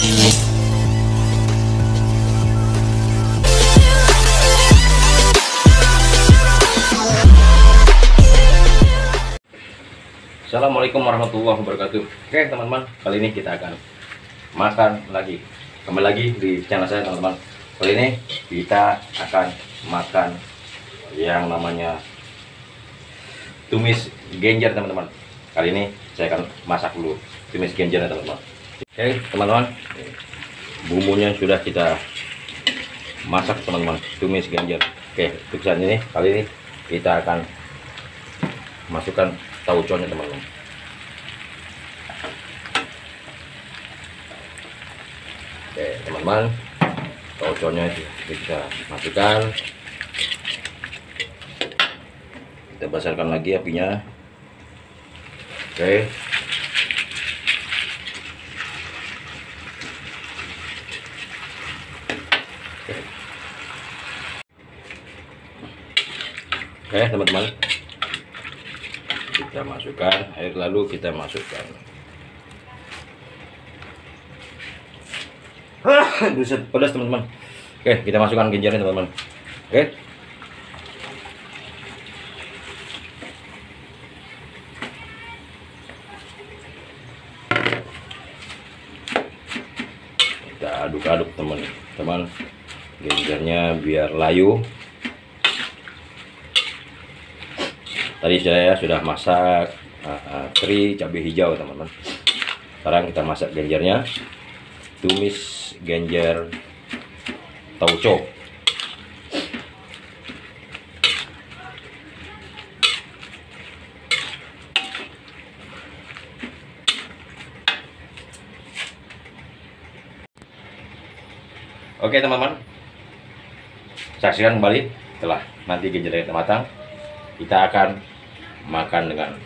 Assalamualaikum warahmatullahi wabarakatuh. Oke teman-teman, kali ini kita akan makan lagi. Kembali lagi di channel saya teman-teman. Kali ini kita akan makan yang namanya tumis genjer teman-teman. Kali ini saya akan masak dulu tumis genjer teman-teman. Oke teman-teman, bumbunya sudah kita masak teman-teman, tumis genjer. Oke, untuk saat ini kali ini kita akan masukkan tauconya teman-teman. Oke teman-teman, tauconya kita masukkan, kita besarkan lagi apinya. Oke, teman-teman, kita masukkan air, lalu kita masukkan buset pedas teman-teman. Oke, kita masukkan genjernya teman-teman. Oke, kita aduk-aduk teman-teman genjernya biar layu. Tadi saya sudah masak teri cabai hijau teman-teman. Sekarang kita masak genjernya, tumis genjer tauco. Oke teman-teman, saksikan kembali setelah nanti genjernya matang. Kita akan makan dengan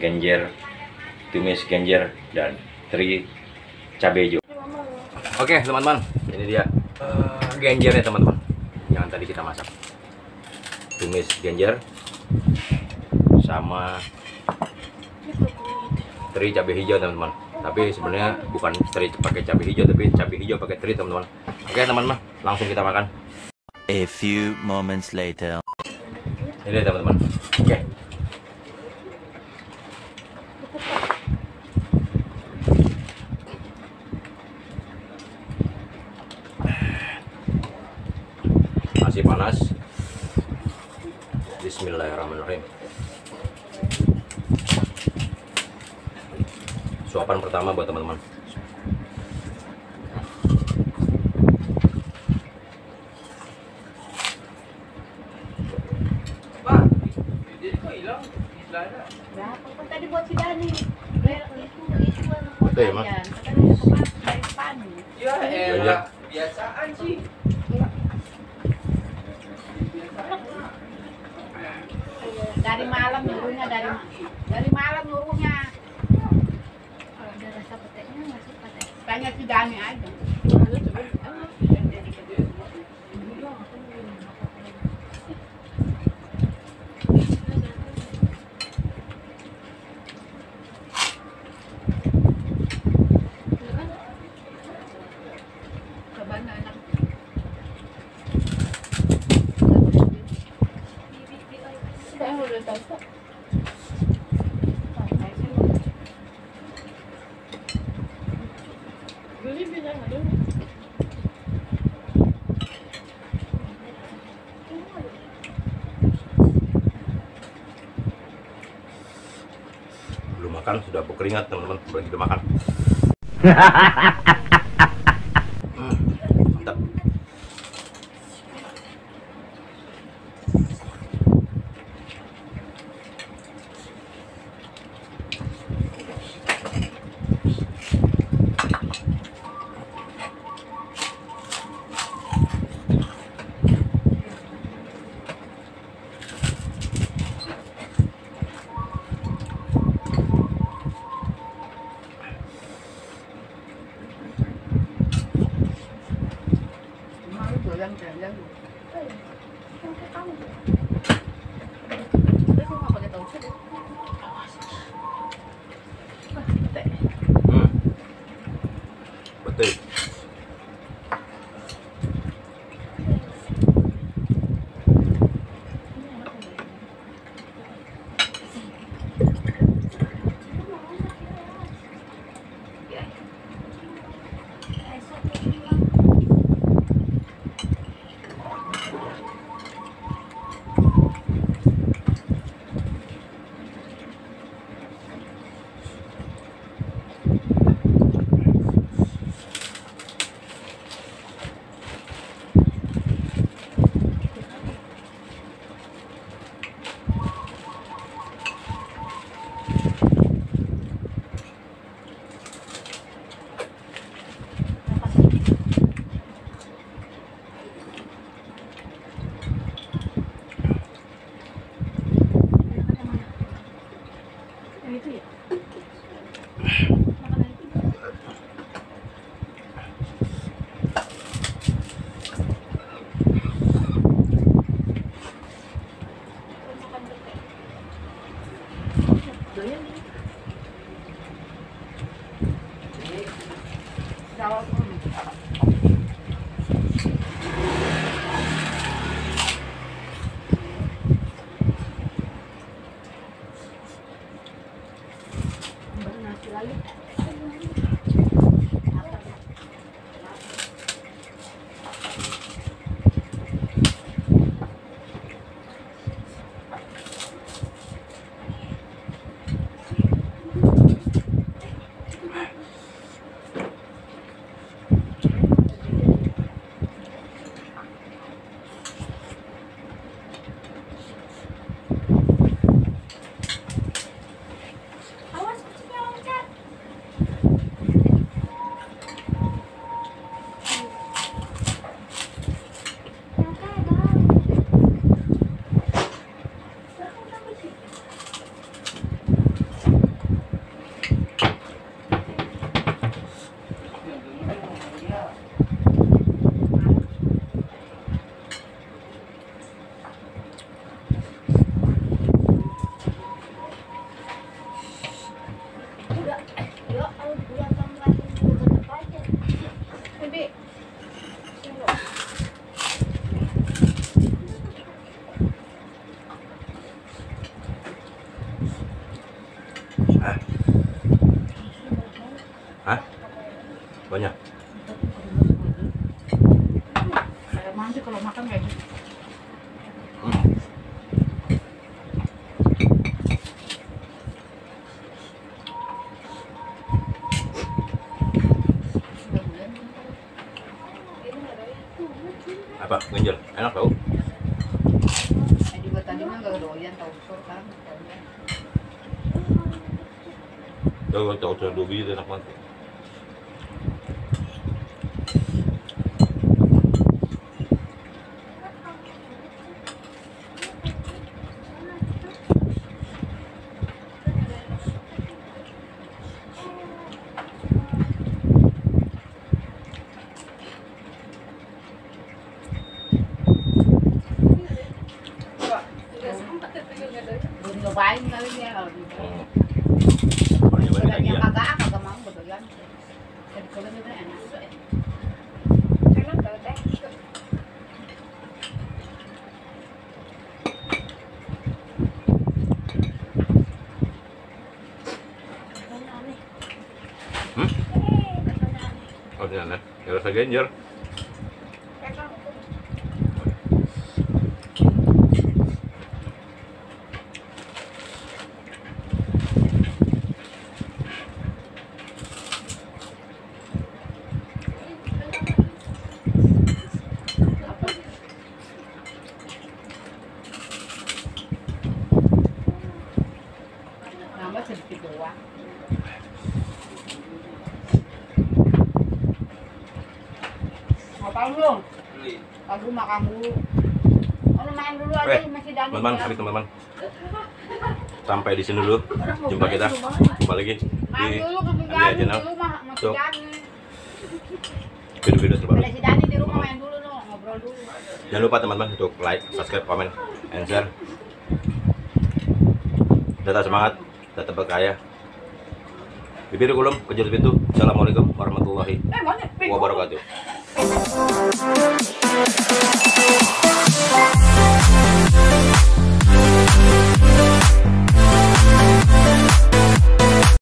genjer, tumis genjer dan teri cabai hijau. Oke teman-teman, ini dia genjernya teman-teman yang tadi kita masak. Tumis genjer sama teri cabai hijau teman-teman. Tapi sebenarnya bukan teri pakai cabai hijau, tapi cabai hijau pakai teri teman-teman. Oke teman-teman, langsung kita makan. A few moments later. Ini teman-teman. Oke. Masih panas. Bismillahirrahmanirrahim. Suapan pertama buat teman-teman. Tadi buat si Dani. Itu Oke, Mas. Ya elah, biasaan sih. Dari malam nyuruhnya, dari malam nyuruhnya. Kalau ada rasa peteknya masuk petek. Tanya si Dani aja. Belum makan sudah berkeringat teman-teman, belum kita makan. Mantap. kalau nasi lagi. Awas kucingnya loncat. Udah, yuk, kalau kelihatan lagi tutup aja. Bibi, sini loh. Hah? Hah? Banyak. Kayak mandi kalau makan kayak gitu. Apa? Genjer. Enak tau? Saya juga tadi mah gak doyan tau sur kan. Tahu dubi itu enak banget. Belum nyobain kali dia kalau gitu. Kalau nyobain lagi Yang ya. kagak mau berdoyan. Jadi kalau gitu enak. Enak tuh teh. Hmm? Oh, ini aneh. Ya rasa genjer. Nambah sedikit doang. Ngapain lu? Aku makan dulu. Oh, main dulu aja masih Dani. Teman-teman, ya. kami teman-teman. Sampai di sini dulu. Jumpa kita kembali lagi Main di dulu ke Alia Dani Channel. dulu masih So, Dani. video-video terbaru. Ada si Dani di rumah main dulu no, ngobrol dulu. Jangan lupa teman-teman untuk like, subscribe, comment, and share. Tetap semangat, tetap berkaya. Bibir kulum, kejar pintu. Assalamualaikum warahmatullahi wabarakatuh.